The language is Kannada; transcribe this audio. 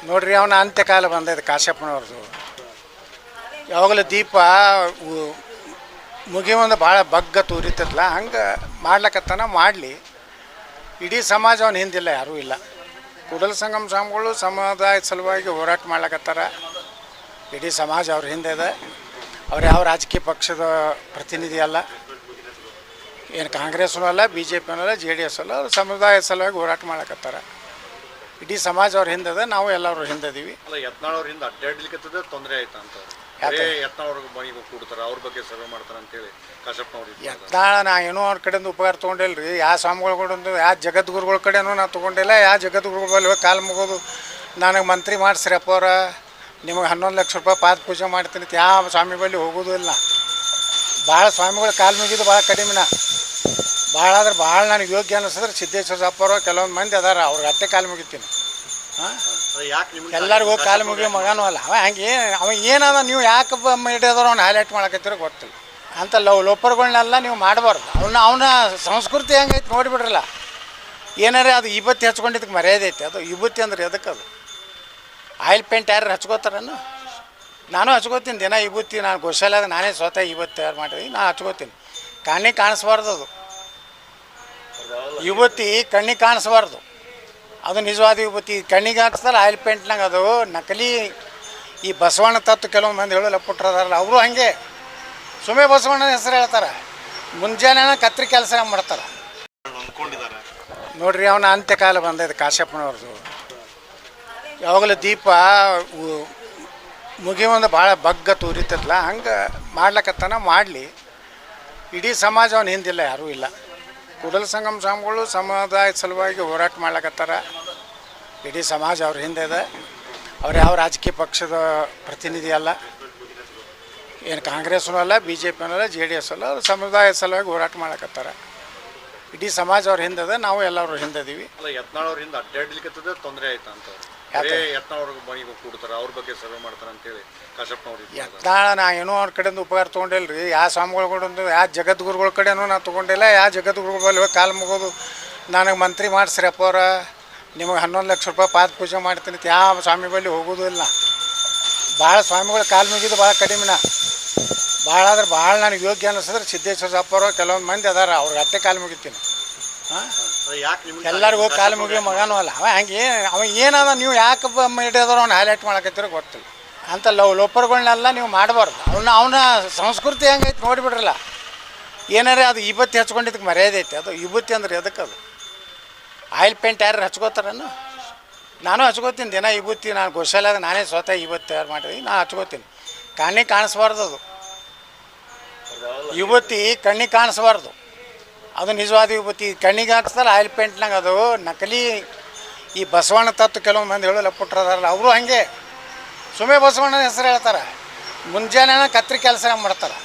ನೋಡ್ರಿ ಅವನ ಅಂತ್ಯಕಾಲ ಬಂದೈತೆ ಕಾಶ್ಯಪ್ಪನವ್ರದ್ದು. ಯಾವಾಗಲೂ ದೀಪ ಮುಗಿಯೊಂದು ಭಾಳ ಬಗ್ಗ ತೂರಿತಲ್ಲ, ಹಂಗೆ ಮಾಡ್ಲಕತ್ತಾನ ಮಾಡಲಿ. ಇಡೀ ಸಮಾಜ ಅವನ ಹಿಂದಿಲ್ಲ, ಯಾರೂ ಇಲ್ಲ. ಕೂಡಲ ಸಂಗಮ ಸ್ವಾಮಿಗಳು ಸಮುದಾಯದ ಸಲುವಾಗಿ ಹೋರಾಟ ಮಾಡ್ಲಕತ್ತಾರ. ಇಡೀ ಸಮಾಜ ಅವ್ರ ಹಿಂದೆ ಇದೆ. ಅವ್ರು ಯಾವ ರಾಜಕೀಯ ಪಕ್ಷದ ಪ್ರತಿನಿಧಿ ಅಲ್ಲ, ಏನು ಕಾಂಗ್ರೆಸ್ನೂ ಅಲ್ಲ, ಬಿ ಜೆ ಪಿನೂ ಅಲ್ಲ, ಜೆ ಡಿ ಎಸ್ ಅಲ್ಲ. ಅವ್ರು ಸಮುದಾಯದ ಸಲುವಾಗಿ ಹೋರಾಟ ಮಾಡ್ಲಕತ್ತಾರ. ಇಡೀ ಸಮಾಜ ಅವ್ರ ಹಿಂದೆ, ನಾವು ಎಲ್ಲರೂ ಹಿಂದಿದ್ದೀವಿ. ಯತ್ನಾಳವ್ರಿಂದ ಅಡ್ಡಾಡ್ಲಿಕ್ಕೆ ತೊಂದರೆ ಆಯ್ತಾ ಅಂತ ಯತ್ನಾಳವ್ರಿಗೆ ಮನೆಗೆ ಕೂಡ್ತಾರೆ, ಅವ್ರ ಬಗ್ಗೆ ಸರ್ವೆ ಮಾಡ್ತಾರೆ ಅಂತೇಳಿ ಕಾಶಪ್ಪನವ್ರಿಗೆ. ಯತ್ನಾಳ ನಾ ಏನೋ ಅವ್ರ ಕಡೆಯಿಂದ ಉಪಕಾರ ತೊಗೊಂಡಿಲ್ಲ ರೀ. ಯಾವ ಸ್ವಾಮಿಗಳ ಕಡೆಯಿಂದ, ಯಾವ ಜಗದ್ಗುರುಗಳ ಕಡೆನೂ ನಾ ತೊಗೊಂಡಿಲ್ಲ. ಯಾವ ಜಗದ್ಗುರುಗಳ ಬಲ್ಲಿ ಹೋಗಿ ಕಾಲು ಮುಗೋದು ನನಗೆ ಮಂತ್ರಿ ಮಾಡಿಸ್ರಪ್ಪ ಅವ್ರ, ನಿಮಗೆ 11 ಲಕ್ಷ ರೂಪಾಯಿ ಪಾದ ಪೂಜೆ ಮಾಡ್ತೀನಿ ಅಂತ ಯಾವ ಸ್ವಾಮಿ ಬಳಿ ಹೋಗೋದು ಇಲ್ಲ. ಭಾಳ ಸ್ವಾಮಿಗಳು ಕಾಲು ಮುಗಿದು ಭಾಳ ಕಡಿಮೆನ. ಭಾಳ ಆದ್ರೆ ಭಾಳ ನನಗೆ ಯೋಗ್ಯ ಅನ್ನಿಸಿದ್ರೆ ಸಿದ್ದೇಶ್ವರ ಅಪ್ಪರು ಕೆಲವೊಂದು ಮಂದಿ ಅದಾರ, ಅವ್ರಿಗೆ ಅತ್ತೆ ಕಾಲು ಮುಗಿತೀನಿ. ಹಾಂ, ಎಲ್ಲರಿಗೂ ಹೋಗಿ ಕಾಲು ಮುಗಿಯೋ ಮಗನೂ ಅಲ್ಲ ಅವ. ಹಂಗೆ ಅವ ಏನದ, ನೀವು ಯಾಕೆ ಹಿಡಿಯೋದ್ರು ಅವ್ನು ಹೈಲೈಟ್ ಮಾಡಕತ್ತಿರೋ ಗೊತ್ತಿಲ್ಲ. ಅಂತ ಲೋಪರ್ಗಳನ್ನೆಲ್ಲ ನೀವು ಮಾಡಬಾರ್ದು. ಅವನ ಸಂಸ್ಕೃತಿ ಹೆಂಗೈತೆ ನೋಡಿಬಿಡ್ರಲ್ಲ. ಏನಾರೇ ಅದು ವಿಭೂತಿ ಹಚ್ಕೊಂಡಿದ್ದಕ್ಕೆ ಮರ್ಯಾದೆ ಐತೆ. ಅದು ವಿಭೂತಿ ಅಂದ್ರೆ ಎದಕ್ಕೆ? ಅದು ಆಯಿಲ್ ಪೇಂಟ್ ಯಾರು ಹಚ್ಕೋತಾರನ್ನು? ನಾನು ಹಚ್ಕೋತೀನಿ ದಿನ ವಿಭೂತಿ. ನಾನು ಗೋಶಾಲೆಯಾಗ ನಾನೇ ಸ್ವತಃ ವಿಭೂತಿ ತಯಾರು ಮಾಡಿದ್ದೀನಿ, ನಾನು ಹಚ್ಕೋತೀನಿ. ಕಣ್ಣಿಗೆ ಕಾಣಿಸ್ಬಾರ್ದು. ಅದು ವಿಭೂತಿ ಕಣ್ಣಿಗೆ ಕಾಣಿಸ್ಬಾರ್ದು. ಅದು ನಿಜವಾದ ವಿಭೂತಿ. ಕಣ್ಣಿಗೆ ಹಾಕ್ಸ್ತಾರೆ ಆಯಿಲ್ ಪೇಂಟ್ನಾಗ, ಅದು ನಕಲಿ. ಈ ಬಸವಣ್ಣ ತತ್ವ ಕೆಲವೊಂದು ಮಂದಿ ಹೇಳೋಲ್ಲ ಪುಟ್ಟರದಾರಲ್ಲ, ಅವರು ಹಂಗೆ ಸುಮ್ಮನೆ ಬಸವಣ್ಣನ ಹೆಸರು ಹೇಳ್ತಾರೆ. ಮುಂಜಾನೆ ಕತ್ರಿ ಕೆಲಸ ಮಾಡ್ತಾರೆ. ನೋಡ್ರಿ ಅವನ ಅಂತ್ಯಕಾಲ ಬಂದೈತೆ ಕಾಶ್ಯಪ್ಪನವ್ರದ್ದು. ಯಾವಾಗಲೂ ದೀಪ ಮುಗಿಯೊಂದು ಭಾಳ ಬಗ್ಗ ತೂರಿತಲ್ಲ, ಹಂಗೆ ಮಾಡ್ಲಕತ್ತಾನ ಮಾಡಲಿ. ಇಡೀ ಸಮಾಜ ಅವನ ಹಿಂದಿಲ್ಲ, ಯಾರೂ ಇಲ್ಲ. ಕೂಡಲ ಸಂಗಮ ಸ್ವಾಮಿಗಳು ಸಮುದಾಯದ ಸಲುವಾಗಿ ಹೋರಾಟ ಮಾಡ್ಲಕತ್ತಾರ. ಇಡೀ ಸಮಾಜ ಅವ್ರ ಹಿಂದೆ ಇದೆ. ಅವ್ರು ಯಾವ ರಾಜಕೀಯ ಪಕ್ಷದ ಪ್ರತಿನಿಧಿ ಅಲ್ಲ, ಏನು ಕಾಂಗ್ರೆಸ್ನೂ ಅಲ್ಲ, ಬಿ ಜೆ ಪಿನೂ ಅಲ್ಲ, ಜೆ ಡಿ ಎಸ್ ಅಲ್ಲ. ಅವ್ರು ಸಮುದಾಯದ ಸಲುವಾಗಿ ಹೋರಾಟ ಮಾಡ್ಲಕತ್ತಾರ. ಇಡೀ ಸಮಾಜ ಅವ್ರ ಹಿಂದೆ ಇದೆ, ನಾವು ಎಲ್ಲರೂ ಹಿಂದಿದ್ದೀವಿ. ಯತ್ನಾಳವ್ರಿಂದ ಅಡ್ಡಾಡ್ಲಿಕ್ಕೆ ತೊಂದರೆ ಆಯ್ತಾ ಅಂತ ಯತ್ನಾಳವ್ರಿಗೆ ಮನೆಗೆ ಕೂಡ್ತಾರೆ, ಅವ್ರ ಬಗ್ಗೆ ಸರ್ವೆ ಮಾಡ್ತಾರೆ ಅಂತೇಳಿ ಕಾಶಪ್ಪನವ್ರಿಗೆ. ಯತ್ನಾಳ ನಾ ಏನೋ ಅವ್ರ ಕಡೆಯಿಂದ ಉಪಕಾರ ತೊಗೊಂಡಿಲ್ಲ ರೀ. ಯಾವ ಸ್ವಾಮಿಗಳ ಕಡೆಯಿಂದ, ಯಾವ ಜಗದ್ಗುರುಗಳ ಕಡೆನೂ ನಾ ತೊಗೊಂಡಿಲ್ಲ. ಯಾವ ಜಗದ್ಗುರುಗಳ ಬಲ್ಲಿ ಹೋಗಿ ಕಾಲು ಮುಗೋದು ನನಗೆ ಮಂತ್ರಿ ಮಾಡಿಸ್ರಪ್ಪ ಅವ್ರ, ನಿಮಗೆ 11 ಲಕ್ಷ ರೂಪಾಯಿ ಪಾದ ಪೂಜೆ ಮಾಡ್ತೀನಿ ಅಂತ ಯಾವ ಸ್ವಾಮಿ ಬಳಿ ಹೋಗೋದು ಇಲ್ಲ. ಭಾಳ ಸ್ವಾಮಿಗಳು ಕಾಲು ಮುಗಿದು ಭಾಳ ಕಡಿಮೆನ. ಭಾಳ ಆದ್ರೆ ಭಾಳ ನನಗೆ ಯೋಗ್ಯ ಅನ್ನಿಸಿದ್ರೆ ಸಿದ್ದೇಶ್ವರ ಅಪ್ಪರು ಕೆಲವೊಂದು ಮಂದಿ ಅದಾರ, ಅವ್ರಿಗೆ ಅತ್ತೆ ಕಾಲು ಮುಗಿತೀನಿ. ಹಾಂ, ಎಲ್ಲರಿಗೂ ಹೋಗಿ ಕಾಲು ಮುಗಿಯೋ ಮಗನೂ ಅಲ್ಲ ಅವ. ಹಂಗೆ ಅವ ಏನದ, ನೀವು ಯಾಕೆ ಹಿಡಿಯೋದ್ರು ಅವ್ನು ಹೈಲೈಟ್ ಮಾಡಕತ್ತಿರೋ ಗೊತ್ತಿಲ್ಲ. ಅಂತ ಲೋಪರ್ಗಳನ್ನೆಲ್ಲ ನೀವು ಮಾಡಬಾರ್ದು. ಅವನ ಸಂಸ್ಕೃತಿ ಹೆಂಗೈತೆ ನೋಡಿಬಿಡ್ರಲ್ಲ. ಏನಾರೇ ಅದು ವಿಭೂತಿ ಹಚ್ಕೊಂಡಿದ್ದಕ್ಕೆ ಮರ್ಯಾದೆ ಐತೆ. ಅದು ವಿಭೂತಿ ಅಂದ್ರೆ ಎದಕ್ಕೆ? ಅದು ಆಯಿಲ್ ಪೇಂಟ್ ಯಾರು ಹಚ್ಕೋತಾರನ್ನು? ನಾನು ಹಚ್ಕೋತೀನಿ ದಿನ ವಿಭೂತಿ. ನಾನು ಗೋಶಾಲೆಯಾಗ ನಾನೇ ಸ್ವತಃ ವಿಭೂತಿ ತಯಾರು ಮಾಡಿದ್ದೀನಿ, ನಾನು ಹಚ್ಕೋತೀನಿ. ಕಣ್ಣಿಗೆ ಕಾಣಿಸ್ಬಾರ್ದು. ಅದು ವಿಭೂತಿ ಕಣ್ಣಿಗೆ ಕಾಣಿಸ್ಬಾರ್ದು. ಅದು ನಿಜವಾದ ವಿಭೂತಿ. ಕಣ್ಣಿಗೆ ಹಾಕ್ಸ್ತಾರೆ ಆಯಿಲ್ ಪೇಂಟ್ನಾಗ, ಅದು ನಕಲಿ. ಈ ಬಸವಣ್ಣ ತತ್ವ ಕೆಲವೊಂದು ಮಂದಿ ಹೇಳೋಲ್ಲ ಪುಟ್ಟರದಾರಲ್ಲ, ಅವರು ಹಂಗೆ ಸುಮ್ಮನೆ ಬಸವಣ್ಣನ ಹೆಸರು ಹೇಳ್ತಾರೆ. ಮುಂಜಾನೆ ಕತ್ರಿ ಕೆಲಸ ಮಾಡ್ತಾರೆ.